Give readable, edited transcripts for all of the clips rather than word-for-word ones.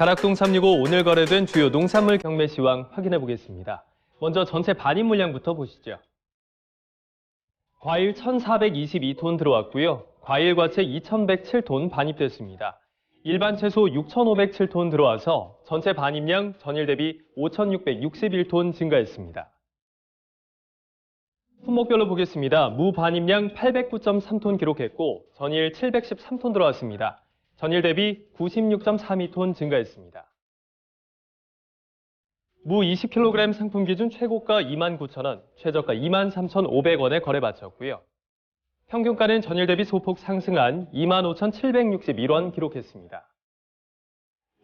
가락동 365 오늘 거래된 주요 농산물 경매 시황 확인해 보겠습니다. 먼저 전체 반입 물량부터 보시죠. 과일 1,422톤 들어왔고요. 과일 과채 2,107톤 반입됐습니다. 일반 채소 6,507톤 들어와서 전체 반입량 전일 대비 5,661톤 증가했습니다. 품목별로 보겠습니다. 무 반입량 809.3톤 기록했고 전일 713톤 들어왔습니다. 전일 대비 96.32톤 증가했습니다. 무 20kg 상품 기준 최고가 29,000원, 최저가 23,500원에 거래 마쳤고요. 평균가는 전일 대비 소폭 상승한 25,761원 기록했습니다.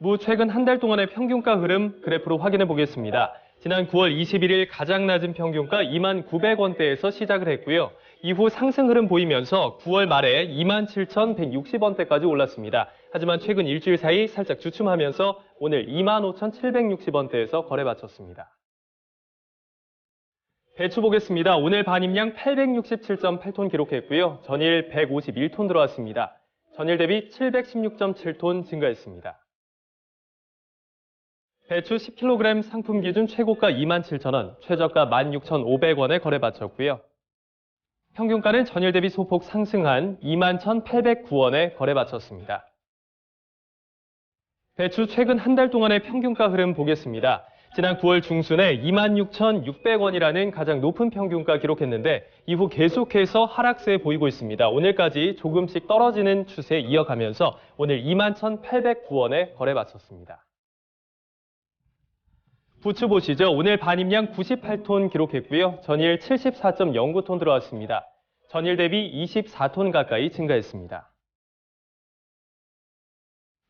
무 최근 한 달 동안의 평균가 흐름 그래프로 확인해 보겠습니다. 지난 9월 21일 가장 낮은 평균가 27,900원대에서 시작을 했고요. 이후 상승 흐름 보이면서 9월 말에 27,160원대까지 올랐습니다. 하지만 최근 일주일 사이 살짝 주춤하면서 오늘 25,760원대에서 거래 마쳤습니다. 배추 보겠습니다. 오늘 반입량 867.8톤 기록했고요. 전일 151톤 들어왔습니다. 전일 대비 716.7톤 증가했습니다. 배추 10kg 상품 기준 최고가 27,000원, 최저가 16,500원에 거래 마쳤고요. 평균가는 전일 대비 소폭 상승한 21,809원에 거래 마쳤습니다. 배추 최근 한 달 동안의 평균가 흐름 보겠습니다. 지난 9월 중순에 26,600원이라는 가장 높은 평균가 기록했는데 이후 계속해서 하락세 보이고 있습니다. 오늘까지 조금씩 떨어지는 추세 이어가면서 오늘 21,809원에 거래 마쳤습니다. 부추 보시죠. 오늘 반입량 98톤 기록했고요. 전일 74.09톤 들어왔습니다. 전일 대비 24톤 가까이 증가했습니다.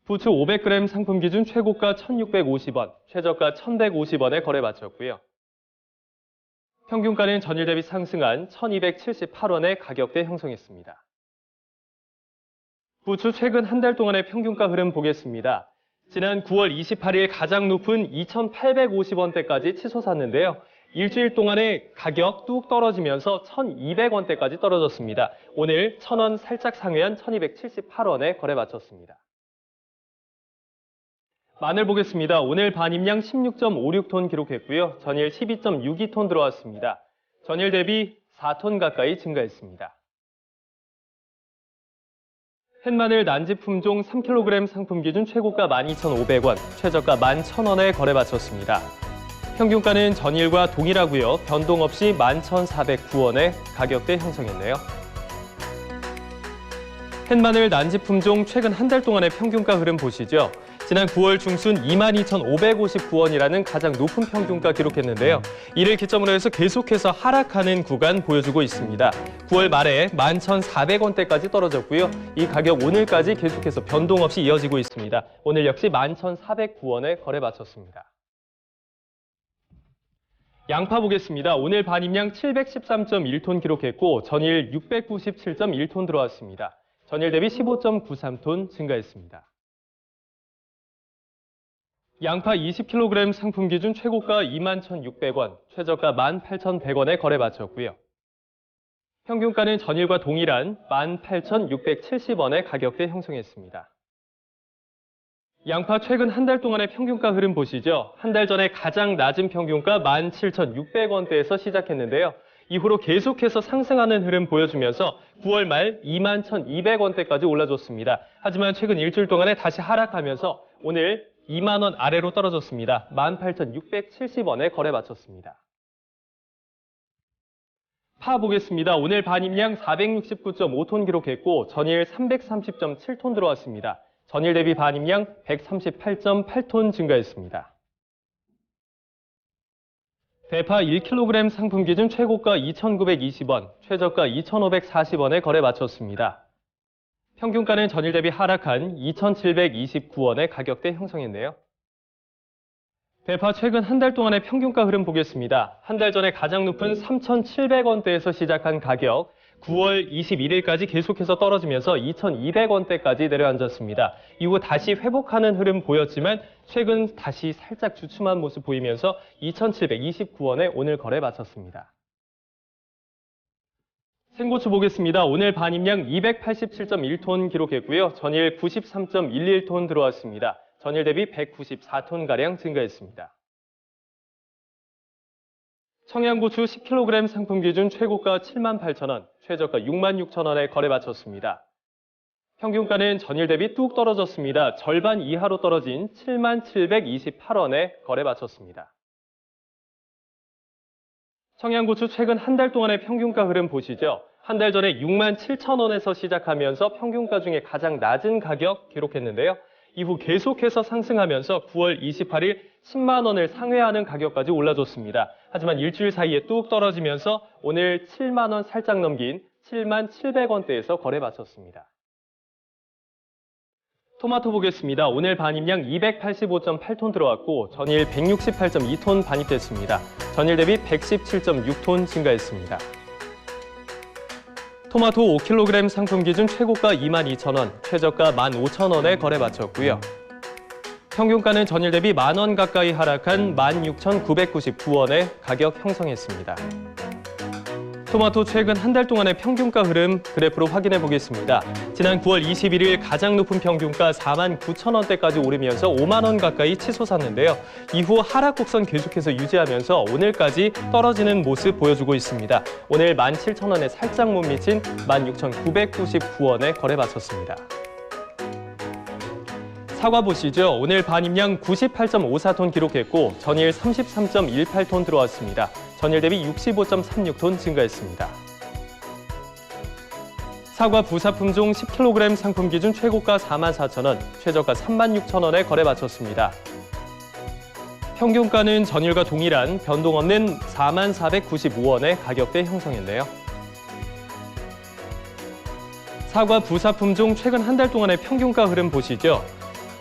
부추 500g 상품 기준 최고가 1,650원, 최저가 1,150원에 거래 마쳤고요. 평균가는 전일 대비 상승한 1,278원의 가격대 형성했습니다. 부추 최근 한 달 동안의 평균가 흐름 보겠습니다. 지난 9월 28일 가장 높은 2,850원대까지 치솟았는데요. 일주일 동안의 가격 뚝 떨어지면서 1,200원대까지 떨어졌습니다. 오늘 1,000원 살짝 상회한 1,278원에 거래 마쳤습니다. 마늘 보겠습니다. 오늘 반입량 16.56톤 기록했고요. 전일 12.62톤 들어왔습니다. 전일 대비 4톤 가까이 증가했습니다. 햇마늘 난지 품종 3kg 상품 기준 최고가 12,500원, 최저가 11,000원에 거래 마쳤습니다. 평균가는 전일과 동일하고요. 변동 없이 11,409원에 가격대 형성했네요. 햇마늘 난지 품종 최근 한 달 동안의 평균가 흐름 보시죠. 지난 9월 중순 22,559원이라는 가장 높은 평균가 기록했는데요. 이를 기점으로 해서 계속해서 하락하는 구간 보여주고 있습니다. 9월 말에 11,400원대까지 떨어졌고요. 이 가격 오늘까지 계속해서 변동 없이 이어지고 있습니다. 오늘 역시 11,409원에 거래 마쳤습니다. 양파 보겠습니다. 오늘 반입량 713.1톤 기록했고 전일 697.1톤 들어왔습니다. 전일 대비 15.93톤 증가했습니다. 양파 20kg 상품 기준 최고가 21,600원, 최저가 18,100원에 거래 마쳤고요. 평균가는 전일과 동일한 18,670원의 가격대 형성했습니다. 양파 최근 한 달 동안의 평균가 흐름 보시죠. 한 달 전에 가장 낮은 평균가 17,600원대에서 시작했는데요. 이후로 계속해서 상승하는 흐름 보여주면서 9월 말 21,200원대까지 올라줬습니다. 하지만 최근 일주일 동안에 다시 하락하면서 오늘 2만 원 아래로 떨어졌습니다. 18,670원에 거래 마쳤습니다. 파 보겠습니다. 오늘 반입량 469.5톤 기록했고 전일 330.7톤 들어왔습니다. 전일 대비 반입량 138.8톤 증가했습니다. 대파 1kg 상품 기준 최고가 2,920원, 최저가 2,540원에 거래 마쳤습니다. 평균가는 전일 대비 하락한 2,729원의 가격대 형성했네요. 대파 최근 한 달 동안의 평균가 흐름 보겠습니다. 한 달 전에 가장 높은 3,700원대에서 시작한 가격, 9월 21일까지 계속해서 떨어지면서 2,200원대까지 내려앉았습니다. 이후 다시 회복하는 흐름 보였지만 최근 다시 살짝 주춤한 모습 보이면서 2,729원에 오늘 거래 마쳤습니다. 생고추 보겠습니다. 오늘 반입량 287.1톤 기록했고요. 전일 93.11톤 들어왔습니다. 전일 대비 194톤가량 증가했습니다. 청양고추 10kg 상품 기준 최고가 78,000원, 최저가 66,000원에 거래 마쳤습니다. 평균가는 전일 대비 뚝 떨어졌습니다. 절반 이하로 떨어진 7728원에 거래 마쳤습니다. 청양고추 최근 한 달 동안의 평균가 흐름 보시죠. 한 달 전에 67,000원에서 시작하면서 평균가 중에 가장 낮은 가격 기록했는데요. 이후 계속해서 상승하면서 9월 28일 10만 원을 상회하는 가격까지 올라줬습니다. 하지만 일주일 사이에 뚝 떨어지면서 오늘 7만 원 살짝 넘긴 7만 700원대에서 거래 마쳤습니다. 토마토 보겠습니다. 오늘 반입량 285.8톤 들어왔고 전일 168.2톤 반입됐습니다. 전일 대비 117.6톤 증가했습니다. 토마토 5kg 상품 기준 최고가 22,000원, 최저가 15,000원에 거래 마쳤고요. 평균가는 전일 대비 만원 가까이 하락한 16,999원에 가격 형성했습니다. 토마토 최근 한 달 동안의 평균가 흐름 그래프로 확인해 보겠습니다. 지난 9월 21일 가장 높은 평균가 49,000원대까지 오르면서 5만 원 가까이 치솟았는데요. 이후 하락 곡선 계속해서 유지하면서 오늘까지 떨어지는 모습 보여주고 있습니다. 오늘 17,000원에 살짝 못 미친 16,999원에 거래 마쳤습니다. 사과 보시죠. 오늘 반입량 98.54톤 기록했고 전일 33.18톤 들어왔습니다. 전일 대비 65.36톤 증가했습니다. 사과 부사품종 10kg 상품 기준 최고가 44,000원, 최저가 36,000원에 거래 마쳤습니다. 평균가는 전일과 동일한 변동 없는 4495원의 가격대 형성했네요. 사과 부사품종 최근 한 달 동안의 평균가 흐름 보시죠.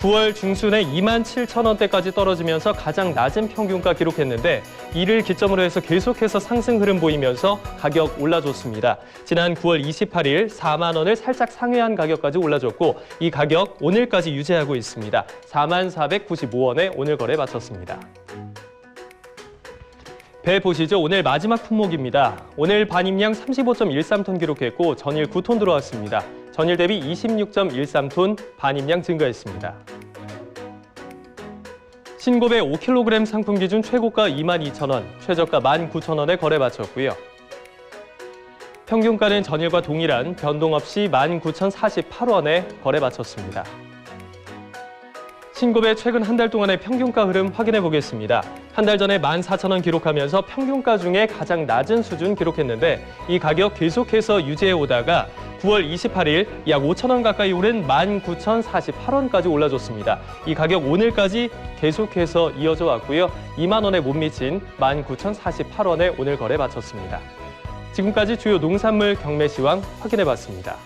9월 중순에 27,000원대까지 떨어지면서 가장 낮은 평균가 기록했는데 이를 기점으로 해서 계속해서 상승 흐름 보이면서 가격 올라줬습니다. 지난 9월 28일 4만 원을 살짝 상회한 가격까지 올라줬고 이 가격 오늘까지 유지하고 있습니다. 4495원에 오늘 거래 마쳤습니다. 배 보시죠. 오늘 마지막 품목입니다. 오늘 반입량 35.13톤 기록했고 전일 9톤 들어왔습니다. 전일 대비 26.13톤 반입량 증가했습니다. 신고배 5kg 상품 기준 최고가 22,000원, 최저가 19,000원에 거래 마쳤고요. 평균가는 전일과 동일한 변동 없이 19,048원에 거래 마쳤습니다. 신고배 최근 한 달 동안의 평균가 흐름 확인해 보겠습니다. 한 달 전에 14,000원 기록하면서 평균가 중에 가장 낮은 수준 기록했는데 이 가격 계속해서 유지해 오다가 9월 28일 약 5,000원 가까이 오른 19,048원까지 올라줬습니다. 이 가격 오늘까지 계속해서 이어져 왔고요. 2만 원에 못 미친 19,048원에 오늘 거래 마쳤습니다. 지금까지 주요 농산물 경매 시황 확인해 봤습니다.